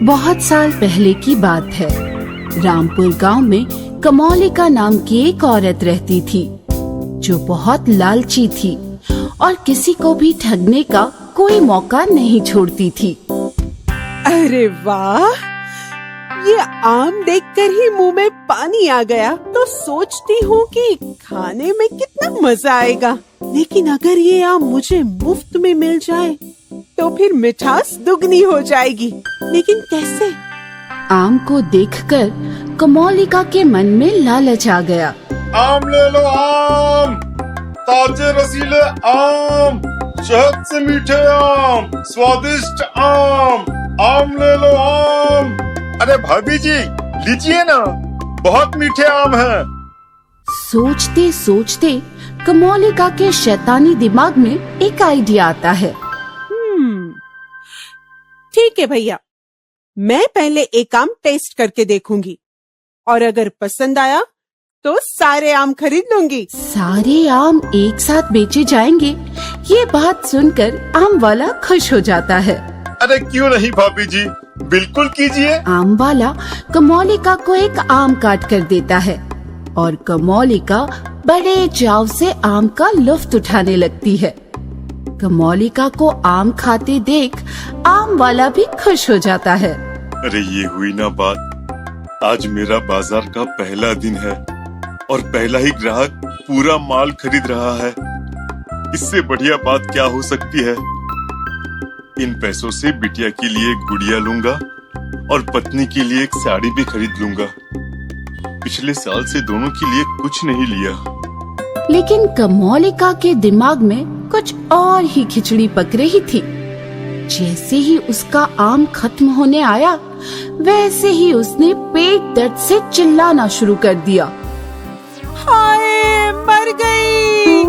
बहुत साल पहले की बात है। रामपुर गांव में कमौलिका नाम की एक औरत रहती थी जो बहुत लालची थी और किसी को भी ठगने का कोई मौका नहीं छोड़ती थी। अरे वाह, ये आम देखकर ही मुंह में पानी आ गया। तो सोचती हूँ कि खाने में कितना मजा आएगा, लेकिन अगर ये आम मुझे मुफ्त में मिल जाए तो फिर मिठास दुगनी हो जाएगी। लेकिन कैसे? आम को देखकर कमौलिका के मन में लालच आ गया। आम ले लो, आम, ताजे रसीले आम, शहद से मीठे आम, स्वादिष्ट आम, आम ले लो आम। अरे भाभी जी, लीजिए ना, बहुत मीठे आम हैं। सोचते सोचते कमौलिका के शैतानी दिमाग में एक आइडिया आता है। ठीक है भैया, मैं पहले एक आम टेस्ट करके देखूंगी और अगर पसंद आया तो सारे आम खरीद लूंगी। सारे आम एक साथ बेचे जाएंगे, ये बात सुनकर आम वाला खुश हो जाता है। अरे क्यों नहीं भाभी जी, बिल्कुल कीजिए। आम वाला कमौलिका को एक आम काट कर देता है और कमौलिका बड़े चाव से आम का लुत्फ उठाने लगती है। कमौलिका को आम खाते देख आम वाला भी खुश हो जाता है। अरे ये हुई ना बात, आज मेरा बाजार का पहला दिन है और पहला ही ग्राहक पूरा माल खरीद रहा है। इससे बढ़िया बात क्या हो सकती है। इन पैसों से बिटिया के लिए एक गुड़िया लूंगा और पत्नी के लिए एक साड़ी भी खरीद लूंगा। पिछले साल से दोनों के लिए कुछ नहीं लिया। लेकिन कमौलिका के दिमाग में कुछ और ही खिचड़ी पक रही थी। जैसे ही उसका आम खत्म होने आया, वैसे ही उसने पेट दर्द से चिल्लाना शुरू कर दिया। हाय, मर गई!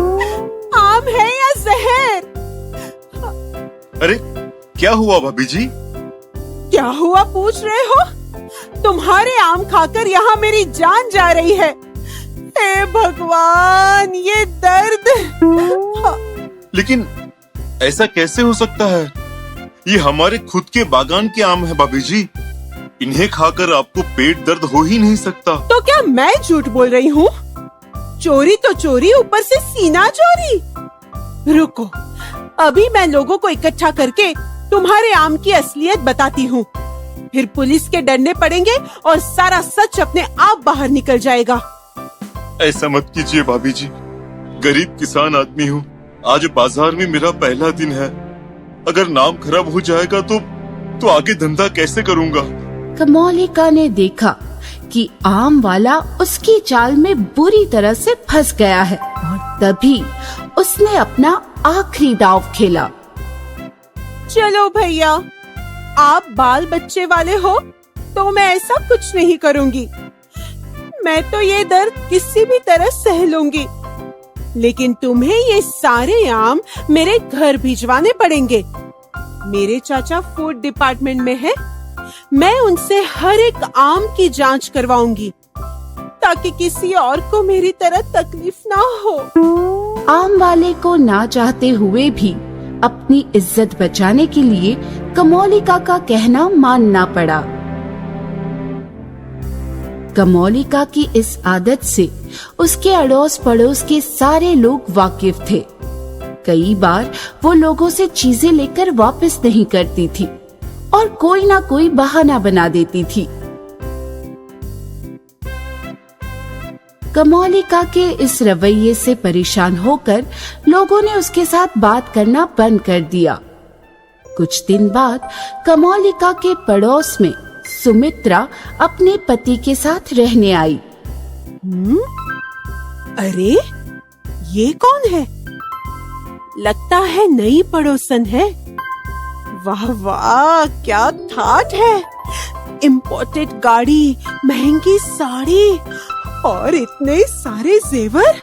आम है या जहर? अरे क्या हुआ भाभी जी? क्या हुआ पूछ रहे हो? तुम्हारे आम खाकर यहाँ मेरी जान जा रही है। हे भगवान, ये दर्द! लेकिन ऐसा कैसे हो सकता है? ये हमारे खुद के बागान के आम है भाभी जी। इन्हें खाकर आपको पेट दर्द हो ही नहीं सकता। तो क्या मैं झूठ बोल रही हूँ? चोरी तो चोरी, ऊपर से सीना चोरी। रुको, अभी मैं लोगों को इकट्ठा करके तुम्हारे आम की असलियत बताती हूँ। फिर पुलिस के डरने पड़ेंगे और सारा सच अपने आप बाहर निकल जाएगा। ऐसा मत कीजिए भाभी जी, गरीब किसान आदमी हूँ। आज बाजार में मेरा पहला दिन है। अगर नाम खराब हो जाएगा तो आगे धंधा कैसे करूँगा? कमौलिका ने देखा कि आम वाला उसकी चाल में बुरी तरह से फंस गया है और तभी उसने अपना आखिरी दांव खेला। चलो भैया, आप बाल बच्चे वाले हो तो मैं ऐसा कुछ नहीं करूँगी। मैं तो ये दर्द किसी भी तरह सह लूंगी, लेकिन तुम्हें ये सारे आम मेरे घर भिजवाने पड़ेंगे। मेरे चाचा फूड डिपार्टमेंट में है। मैं उनसे हर एक आम की जांच करवाऊंगी ताकि किसी और को मेरी तरह तकलीफ ना हो। आम वाले को ना चाहते हुए भी अपनी इज्जत बचाने के लिए कमौलिका का कहना मानना पड़ा। कमौलिका की इस आदत से उसके अड़ोस पड़ोस के सारे लोग वाकिफ थे। कई बार वो लोगों से चीजें लेकर वापस नहीं करती थी और कोई ना कोई बहाना बना देती थी। कमौलिका के इस रवैये से परेशान होकर लोगों ने उसके साथ बात करना बंद कर दिया। कुछ दिन बाद कमौलिका के पड़ोस में सुमित्रा अपने पति के साथ रहने आई। अरे ये कौन है? लगता है नई पड़ोसन है। वाह वाह, क्या ठाठ है! इम्पोर्टेड गाड़ी, महंगी साड़ी और इतने सारे जेवर।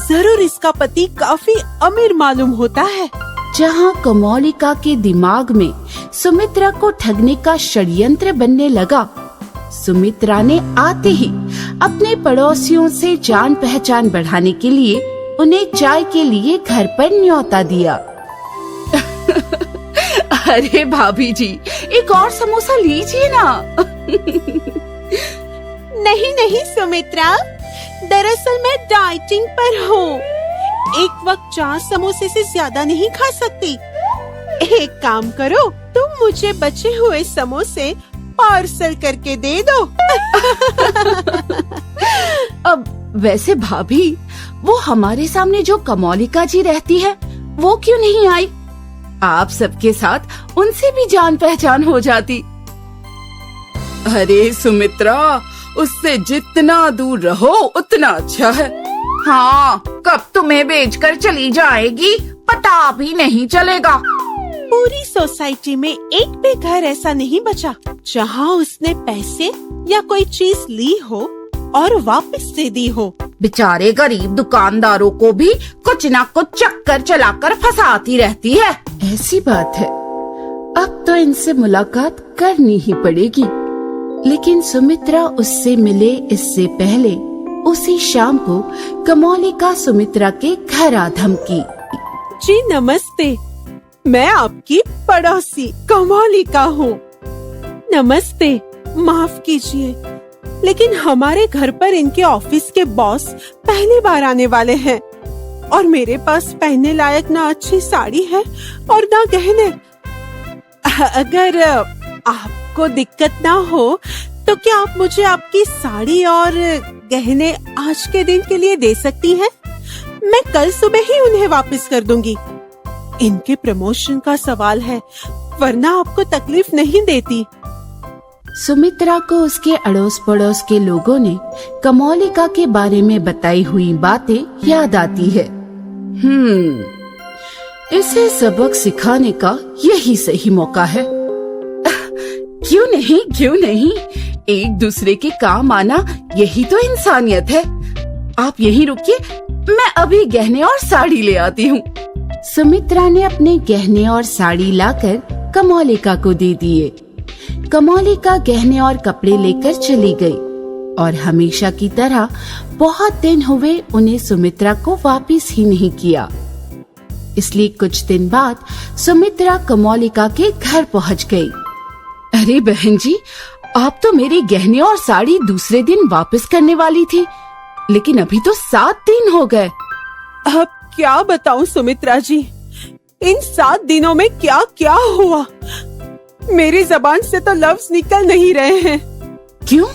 जरूर इसका पति काफी अमीर मालूम होता है। जहाँ कमौलिका के दिमाग में सुमित्रा को ठगने का षड्यंत्र बनने लगा, सुमित्रा ने आते ही अपने पड़ोसियों से जान पहचान बढ़ाने के लिए उन्हें चाय के लिए घर पर न्योता दिया। अरे भाभी जी, एक और समोसा लीजिए ना। नहीं नहीं सुमित्रा, दरअसल मैं डाइटिंग पर हूँ। एक वक्त 4 समोसे से ज्यादा नहीं खा सकती। एक काम करो, तुम मुझे बचे हुए समोसे पार्सल करके दे दो। अब वैसे भाभी, वो हमारे सामने जो कमोलिका जी रहती है, वो क्यों नहीं आई? आप सबके साथ उनसे भी जान पहचान हो जाती। अरे सुमित्रा, उससे जितना दूर रहो उतना अच्छा है। हाँ, कब तुम्हें बेचकर चली जाएगी पता भी नहीं चलेगा। पूरी सोसाइटी में एक भी घर ऐसा नहीं बचा जहाँ उसने पैसे या कोई चीज ली हो और वापस दे दी हो। बेचारे गरीब दुकानदारों को भी कुछ ना कुछ चक्कर चलाकर फंसाती रहती है। ऐसी बात है, अब तो इनसे मुलाकात करनी ही पड़ेगी। लेकिन सुमित्रा उससे मिले इससे पहले उसी शाम को कमोलिका सुमित्रा के घर आ धमकी। जी नमस्ते, मैं आपकी पड़ोसी कमोलिका हूँ। नमस्ते, माफ कीजिए, लेकिन हमारे घर पर इनके ऑफिस के बॉस पहली बार आने वाले हैं और मेरे पास पहनने लायक ना अच्छी साड़ी है और ना गहने। अगर आपको दिक्कत ना हो तो क्या आप मुझे आपकी साड़ी और गहने आज के दिन के लिए दे सकती हैं? मैं कल सुबह ही उन्हें वापस कर दूंगी। इनके प्रमोशन का सवाल है, वरना आपको तकलीफ नहीं देती। सुमित्रा को उसके अड़ोस पड़ोस के लोगों ने कमोलिका के बारे में बताई हुई बातें याद आती है। इसे सबक सिखाने का यही सही मौका है। क्यों नहीं, एक दूसरे के काम आना यही तो इंसानियत है। आप यहीं रुकिए, मैं अभी गहने और साड़ी ले आती हूँ। सुमित्रा ने अपने गहने और साड़ी लाकर कमोलिका को दे दिए। कमोलिका गहने और कपड़े लेकर चली गई और हमेशा की तरह बहुत दिन हुए उन्हें सुमित्रा को वापस ही नहीं किया। इसलिए कुछ दिन बाद सुमित्रा कमोलिका के घर पहुंच गई। अरे बहन जी, आप तो मेरे गहने और साड़ी दूसरे दिन वापस करने वाली थी, लेकिन अभी तो 7 दिन हो गए। अब क्या बताऊं सुमित्रा जी, इन 7 दिनों में क्या क्या हुआ। मेरी जबान से तो लफ्ज निकल नहीं रहे हैं। क्यों,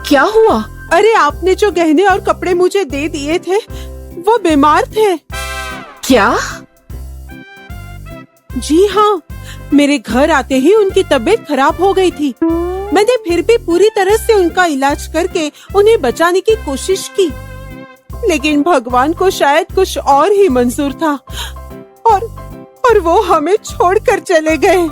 क्या हुआ? अरे आपने जो गहने और कपड़े मुझे दे दिए थे, वो बीमार थे। क्या? जी हाँ, मेरे घर आते ही उनकी तबीयत खराब हो गई थी। मैंने फिर भी पूरी तरह से उनका इलाज करके उन्हें बचाने की कोशिश की, लेकिन भगवान को शायद कुछ और ही मंजूर था और वो हमें छोड़कर चले गए।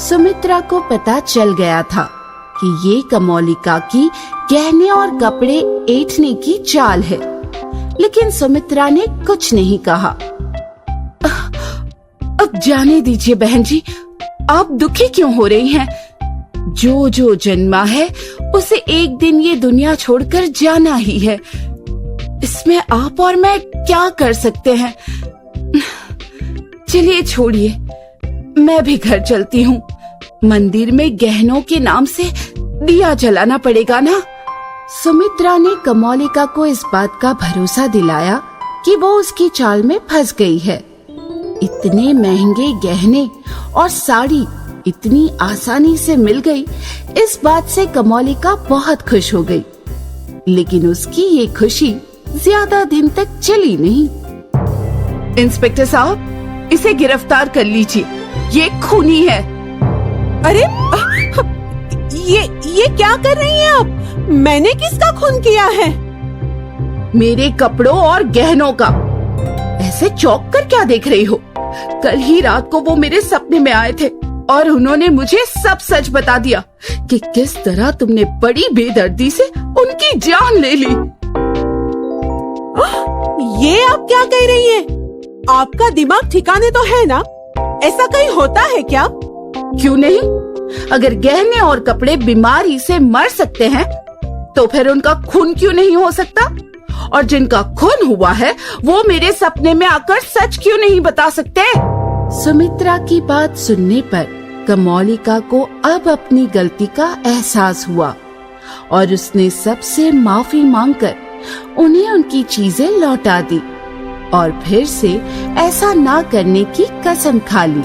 सुमित्रा को पता चल गया था कि ये कमोलिका की गहने और कपड़े ऐंठने की चाल है, लेकिन सुमित्रा ने कुछ नहीं कहा। अब जाने दीजिए बहन जी, आप दुखी क्यों हो रही हैं? जो जन्मा है उसे एक दिन ये दुनिया छोड़कर जाना ही है। इसमें आप और मैं क्या कर सकते हैं? चलिए छोड़िए, मैं भी घर चलती हूँ। मंदिर में गहनों के नाम से दिया जलाना पड़ेगा ना। सुमित्रा ने कमोलिका को इस बात का भरोसा दिलाया कि वो उसकी चाल में फंस गई है। इतने महंगे गहने और साड़ी इतनी आसानी से मिल गई, इस बात से कमोलिका बहुत खुश हो गई। लेकिन उसकी ये खुशी ज्यादा दिन तक चली नहीं। इंस्पेक्टर साहब, इसे गिरफ्तार कर लीजिए, ये खूनी है। अरे ये क्या कर रही हैं आप? मैंने किसका खून किया है? मेरे कपड़ों और गहनों का। ऐसे चौंक कर क्या देख रही हो? कल ही रात को वो मेरे सपने में आए थे और उन्होंने मुझे सब सच बता दिया कि किस तरह तुमने बड़ी बेदर्दी से उनकी जान ले ली। ये आप क्या कह रही हैं? आपका दिमाग ठिकाने तो है ना? ऐसा कहीं होता है क्या? क्यों नहीं, अगर गहने और कपड़े बीमारी से मर सकते हैं, तो फिर उनका खून क्यों नहीं हो सकता? और जिनका खून हुआ है वो मेरे सपने में आकर सच क्यों नहीं बता सकते? सुमित्रा की बात सुनने पर कमोलिका को अब अपनी गलती का एहसास हुआ और उसने सबसे माफी मांगकर उन्हें उनकी चीजें लौटा दी और फिर से ऐसा ना करने की कसम खा ली।